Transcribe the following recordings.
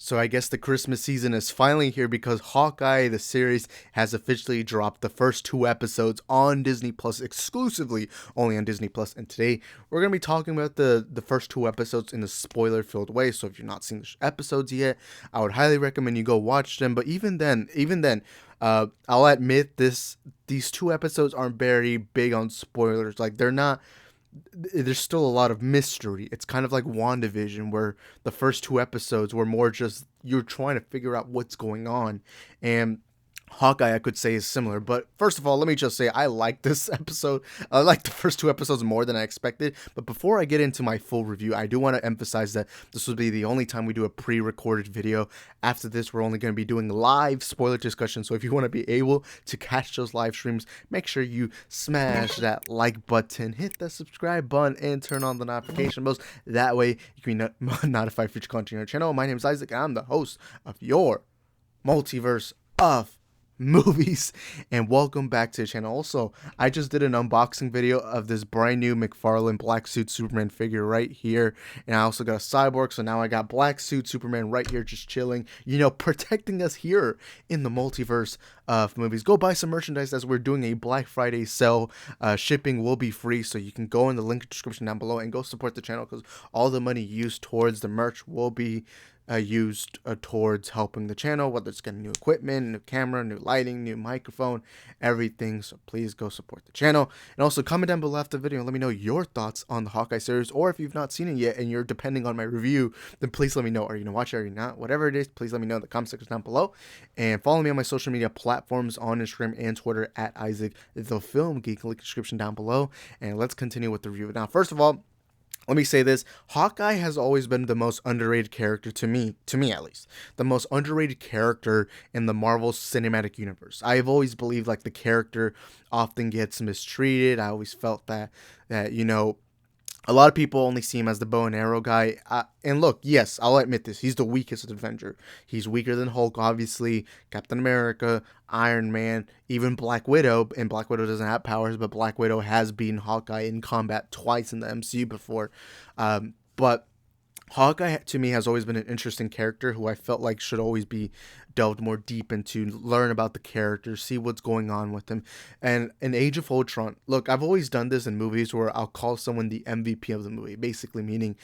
So I guess the Christmas season is finally here because Hawkeye, the series, has officially dropped the first two episodes on Disney Plus, exclusively only on Disney Plus. And today we're going to be talking about the first two episodes in a spoiler-filled way. So if you're not seeing the episodes yet, I would highly recommend you go watch them. But even then, I'll admit these two episodes aren't very big on spoilers. Like they're not, there's still a lot of mystery. It's kind of like WandaVision, where the first two episodes were more just you're trying to figure out what's going on. And Hawkeye, I could say, is similar. But first of all, let me just say I like this episode. I like the first two episodes more than I expected. But before I get into my full review, I do want to emphasize that this will be the only time we do a pre-recorded video. After this, we're only going to be doing live spoiler discussion. So if you want to be able to catch those live streams, make sure you smash that like button, hit the subscribe button, and turn on the notification bells. That way, you can be notified for future content on our channel. My name is Isaac, and I'm the host of your multiverse of movies, and welcome back to the channel. Also, I just did an unboxing video of this brand new McFarlane black suit Superman figure right here, and I also got a Cyborg, so now I got black suit Superman right here just chilling, protecting us here in the multiverse of movies. Go buy some merchandise as we're doing a Black Friday sale. Shipping will be free, so you can go in the link description down below and go support the channel, because all the money used towards the merch will be used towards helping the channel, whether it's getting new equipment, new camera, new lighting, new microphone, everything. So please go support the channel, and also comment down below after the video and let me know your thoughts on the Hawkeye series, or if you've not seen it yet and you're depending on my review, then please let me know. Are you gonna watch it, or are you not? Whatever it is, please let me know in the comment section down below, and follow me on my social media platforms on Instagram and Twitter at Isaac the Film Geek. Link description down below, and let's continue with the review. Now, first of all, let me say this. Hawkeye has always been the most underrated character to me at least. The most underrated character in the Marvel Cinematic Universe. I've always believed like the character often gets mistreated. I always felt that a lot of people only see him as the bow and arrow guy. And look, yes, I'll admit this. He's the weakest Avenger. He's weaker than Hulk, obviously, Captain America, Iron Man, even Black Widow. And Black Widow doesn't have powers, but Black Widow has beaten Hawkeye in combat twice in the MCU before. But Hawkeye, to me, has always been an interesting character who I felt like should always be delved more deep into, learn about the character, see what's going on with him. And in Age of Ultron, look, I've always done this in movies where I'll call someone the MVP of the movie, basically meaning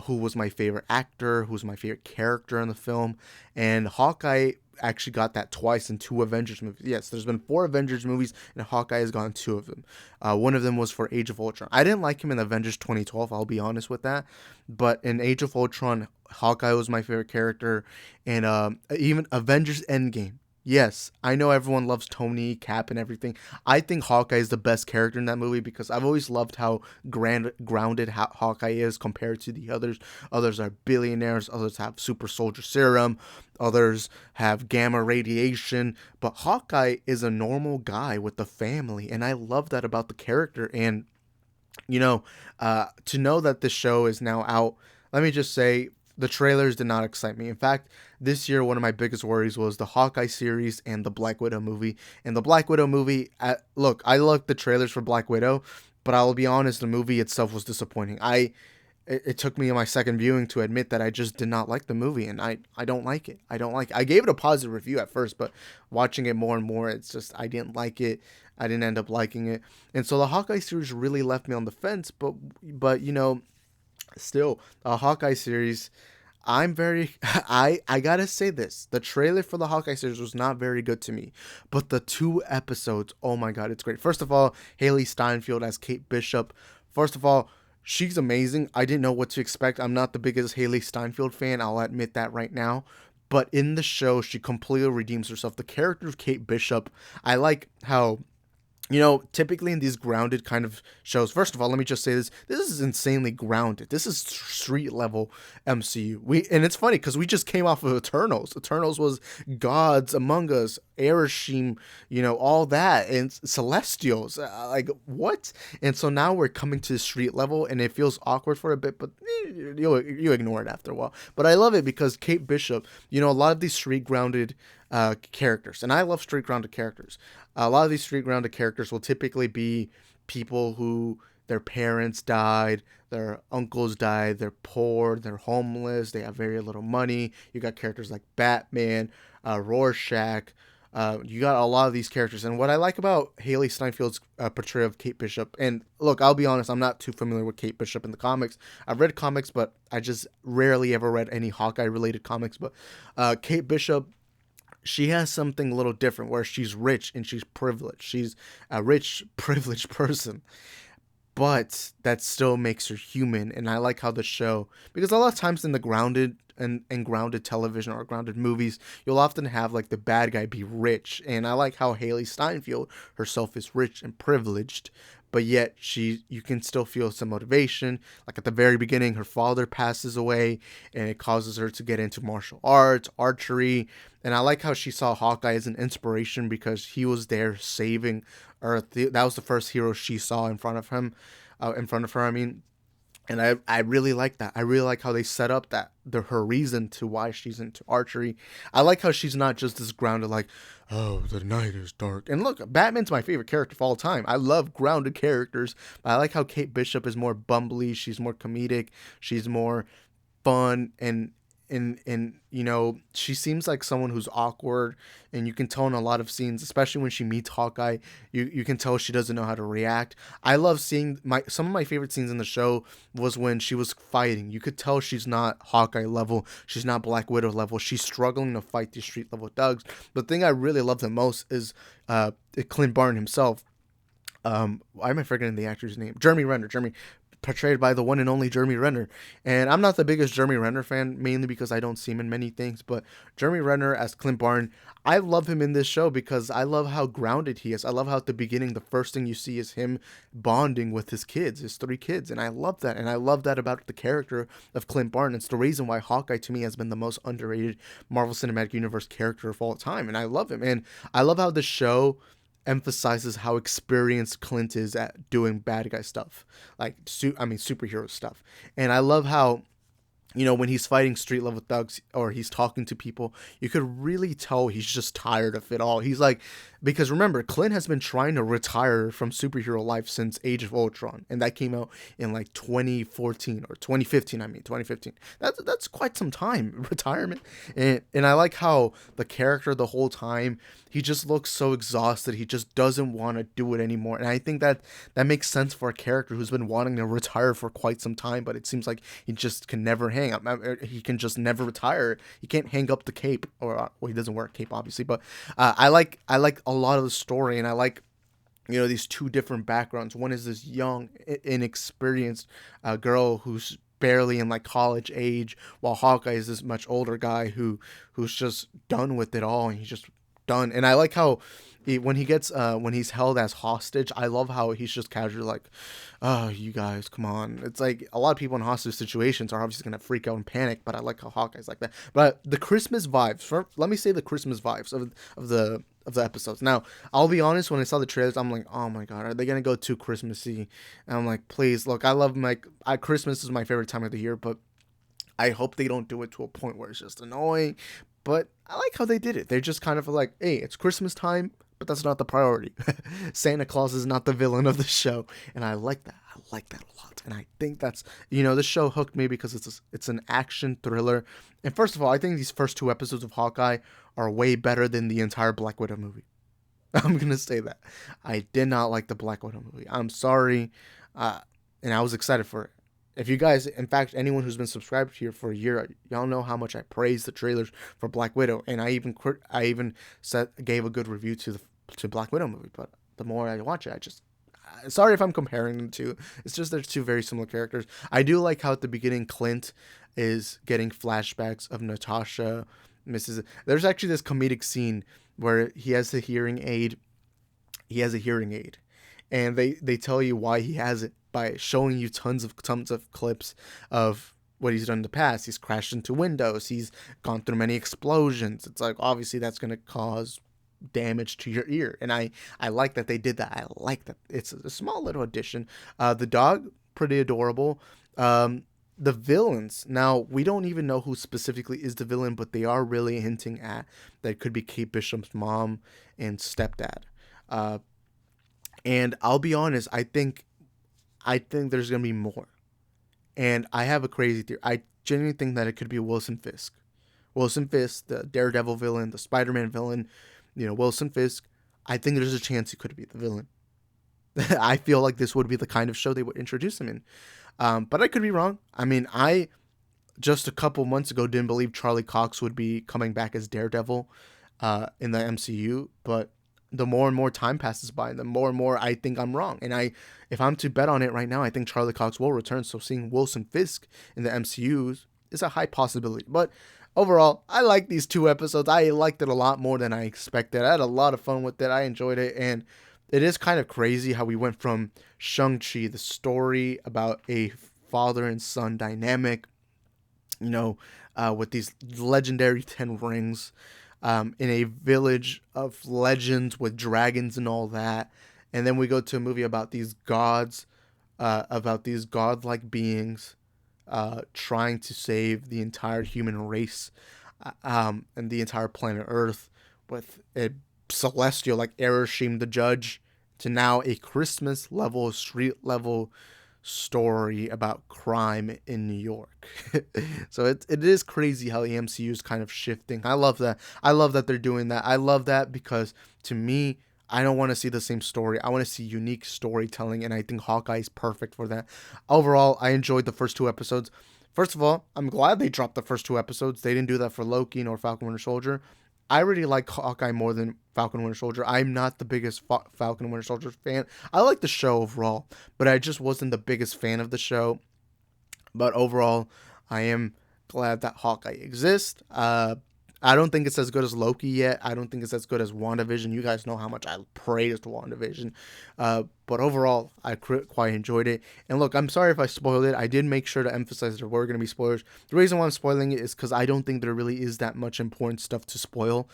who was my favorite actor, who's my favorite character in the film. And Hawkeye actually got that twice in two Avengers movies. Yes, there's been 4 Avengers movies, and Hawkeye has gotten 2 of them. One of them was for Age of Ultron. I didn't like him in Avengers 2012, I'll be honest with that. But in Age of Ultron, Hawkeye was my favorite character. And even Avengers Endgame. Yes, I know everyone loves Tony, Cap, and everything. I think Hawkeye is the best character in that movie because I've always loved how grounded Hawkeye is compared to the others. Others are billionaires, others have super soldier serum, others have gamma radiation, but Hawkeye is a normal guy with a family, and I love that about the character. And, to know that this show is now out, let me just say, the trailers did not excite me. In fact, this year, one of my biggest worries was the Hawkeye series and the Black Widow movie. And the Black Widow movie, look, I loved the trailers for Black Widow, but I'll be honest, the movie itself was disappointing. It took me on my second viewing to admit that I just did not like the movie, and I don't like it. I gave it a positive review at first, but watching it more and more, it's just, I didn't like it. I didn't end up liking it. And so the Hawkeye series really left me on the fence, but still, a Hawkeye series, I gotta say this, the trailer for the Hawkeye series was not very good to me, but the 2 episodes, oh my god, it's great. First of all, Haley Steinfield as Kate Bishop. First of all, she's amazing. I didn't know what to expect. I'm not the biggest Haley Steinfield fan, I'll admit that right now. But in the show, she completely redeems herself. The character of Kate Bishop, I like how, typically in these grounded kind of shows, first of all, let me just say this is insanely grounded. This is street level MCU. And it's funny because we just came off of Eternals. Eternals was gods among us, Erishim, all that, and Celestials. Like, what? And so now we're coming to the street level, and it feels awkward for a bit, but you ignore it after a while. But I love it because Kate Bishop, a lot of these street grounded characters, and I love street grounded characters. A lot of these street grounded characters will typically be people who their parents died, their uncles died, they're poor, they're homeless, they have very little money. You got characters like Batman, Rorschach. You got a lot of these characters, and what I like about Haley Steinfield's portrayal of Kate Bishop, and look, I'll be honest, I'm not too familiar with Kate Bishop in the comics. I've read comics, but I just rarely ever read any Hawkeye related comics. But Kate Bishop, she has something a little different where she's rich and she's privileged. She's a rich, privileged person, but that still makes her human. And I like how the show, because a lot of times in the grounded and grounded television or grounded movies, you'll often have like the bad guy be rich. And I like how Haley Steinfeld herself is rich and privileged, but yet you can still feel some motivation. Like at the very beginning, her father passes away and it causes her to get into martial arts, archery. And I like how she saw Hawkeye as an inspiration because he was there saving Earth. That was the first hero she saw in front of her. I mean, and I really like that. I really like how they set up her reason to why she's into archery. I like how she's not just this grounded like, oh, the night is dark. And look, Batman's my favorite character of all time. I love grounded characters. But I like how Kate Bishop is more bumbly. She's more comedic. She's more fun and she seems like someone who's awkward, and you can tell in a lot of scenes, especially when she meets Hawkeye, you can tell she doesn't know how to react. I love seeing some of my favorite scenes in the show was when she was fighting. You could tell she's not Hawkeye level, she's not Black Widow level, she's struggling to fight these street level thugs. The thing I really love the most is Clint Barton himself. Why am I forgetting the actor's name? Jeremy Renner. Portrayed by the one and only Jeremy Renner. And I'm not the biggest Jeremy Renner fan, mainly because I don't see him in many things, but Jeremy Renner as Clint Barton, I love him in this show because I love how grounded he is. I love how at the beginning, the first thing you see is him bonding with his kids, his 3 kids, and I love that. And I love that about the character of Clint Barton. It's the reason why Hawkeye, to me, has been the most underrated Marvel Cinematic Universe character of all time, and I love him. And I love how the show emphasizes how experienced Clint is at doing bad guy stuff, like superhero stuff. And I love how, when he's fighting street level thugs or he's talking to people, you could really tell he's just tired of it all. He's like, because remember, Clint has been trying to retire from superhero life since Age of Ultron, and that came out in like 2014 or 2015. 2015. That's quite some time retirement, and I like how the character the whole time, he just looks so exhausted. He just doesn't want to do it anymore, and I think that makes sense for a character who's been wanting to retire for quite some time, but it seems like he just can never hang up. He can just never retire. He can't hang up the cape, or he doesn't wear a cape, obviously. But I like a lot of the story, and I like these 2 different backgrounds. One is this young, inexperienced girl who's barely in like college age, while Hawkeye is this much older guy who's just done with it all, and he's just done. And I like how when he's held as hostage, I love how he's just casually like, oh, you guys, come on. It's like a lot of people in hostage situations are obviously gonna freak out and panic, but I like how Hawkeye's like that. But the Christmas vibes, let me say the Christmas vibes of the episodes. Now, I'll be honest, when I saw the trailers, I'm like, oh my god, are they gonna go too Christmassy? And I'm like, please, look, I love Christmas is my favorite time of the year, but I hope they don't do it to a point where it's just annoying. But I like how they did it. They're just kind of like, hey, it's Christmas time, but that's not the priority. Santa Claus is not the villain of the show, and I like that. I like that a lot, and I think that's, this show hooked me because it's an action thriller. And first of all, I think these first 2 episodes of Hawkeye are way better than the entire Black Widow movie. I'm gonna say that. I did not like the Black Widow movie. I'm sorry, and I was excited for it. If you guys, in fact, anyone who's been subscribed here for a year, y'all know how much I praise the trailers for Black Widow, and I even gave a good review to Black Widow movie. But the more I watch it, sorry if I'm comparing them to. It's just they're 2 very similar characters. I do like how at the beginning Clint is getting flashbacks of Natasha. There's actually this comedic scene where he has a hearing aid. And they tell you why he has it by showing you tons of clips of what he's done in the past. He's crashed into windows. He's gone through many explosions. It's like, obviously that's going to cause damage to your ear. And I like that they did that. I like that. It's a small little addition. The dog, pretty adorable. The villains, now we don't even know who specifically is the villain, but they are really hinting at that it could be Kate Bishop's mom and stepdad. And I'll be honest, I think I think there's going to be more. And I have a crazy theory. I genuinely think that it could be Wilson Fisk. Wilson Fisk, the Daredevil villain, the Spider-Man villain, Wilson Fisk. I think there's a chance he could be the villain. I feel like this would be the kind of show they would introduce him in. But I could be wrong. I mean, I just a couple months ago didn't believe Charlie Cox would be coming back as Daredevil in the MCU. But the more and more time passes by, the more and more I think I'm wrong. And if I'm to bet on it right now, I think Charlie Cox will return. So seeing Wilson Fisk in the MCU is a high possibility. But overall, I like these 2 episodes. I liked it a lot more than I expected. I had a lot of fun with it. I enjoyed it. And it is kind of crazy how we went from Shang-Chi, the story about a father and son dynamic, with these legendary 10 rings, in a village of legends with dragons and all that. And then we go to a movie about these gods, about these godlike beings, trying to save the entire human race, and the entire planet Earth with a celestial like Ereshkigal the Judge, to now a Christmas level, street level story about crime in New York. So it is crazy how the MCU is kind of shifting. I love that. I love that they're doing that. I love that because to me, I don't want to see the same story. I want to see unique storytelling, and I think Hawkeye is perfect for that. Overall, I enjoyed the first 2 episodes. First of all, I'm glad they dropped the first 2 episodes. They didn't do that for Loki nor Falcon Winter Soldier. I really like Hawkeye more than Falcon Winter Soldier. I'm not the biggest Falcon Winter Soldier fan. I like the show overall, but I just wasn't the biggest fan of the show. But overall, I am glad that Hawkeye exists. I don't think it's as good as Loki yet. I don't think it's as good as WandaVision. You guys know how much I praised WandaVision. But overall, I quite enjoyed it. And look, I'm sorry if I spoiled it. I did make sure to emphasize there were going to be spoilers. The reason why I'm spoiling it is because I don't think there really is that much important stuff to spoil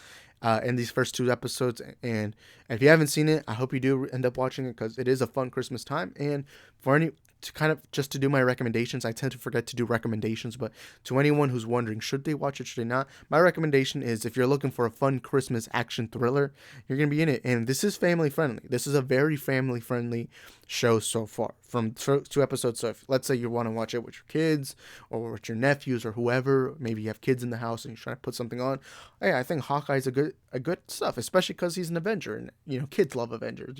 in these first 2 episodes. And if you haven't seen it, I hope you do end up watching it because it is a fun Christmas time. And for just to do my recommendations, I tend to forget to do recommendations, but to anyone who's wondering, should they watch it, should they not? My recommendation is if you're looking for a fun Christmas action thriller, you're going to be in it. And this is family friendly. This is a very family friendly show so far from 2 episodes. So if, let's say you want to watch it with your kids or with your nephews or whoever, maybe you have kids in the house and you're trying to put something on. Hey, I think Hawkeye is a good stuff, especially because he's an Avenger and, kids love Avengers,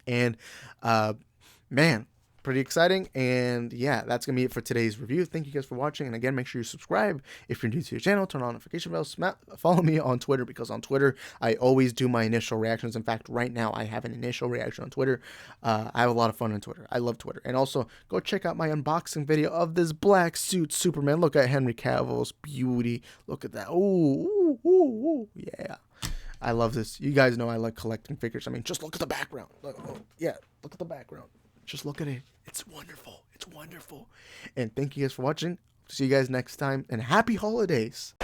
and, man, pretty exciting. And yeah, that's gonna be it for today's review. Thank you guys for watching, and again, make sure you subscribe if you're new to the channel, turn on notification bells, follow me on Twitter, because on Twitter I always do my initial reactions. In fact, right now I have an initial reaction on Twitter. I have a lot of fun on Twitter. I love Twitter. And also go check out my unboxing video of this black suit Superman. Look at Henry Cavill's beauty. Look at that. Ooh, yeah, I love this. You guys know I like collecting figures. I mean, just look at the background. Look at the background. Just look at it. It's wonderful. It's wonderful. And thank you guys for watching. See you guys next time, and happy holidays.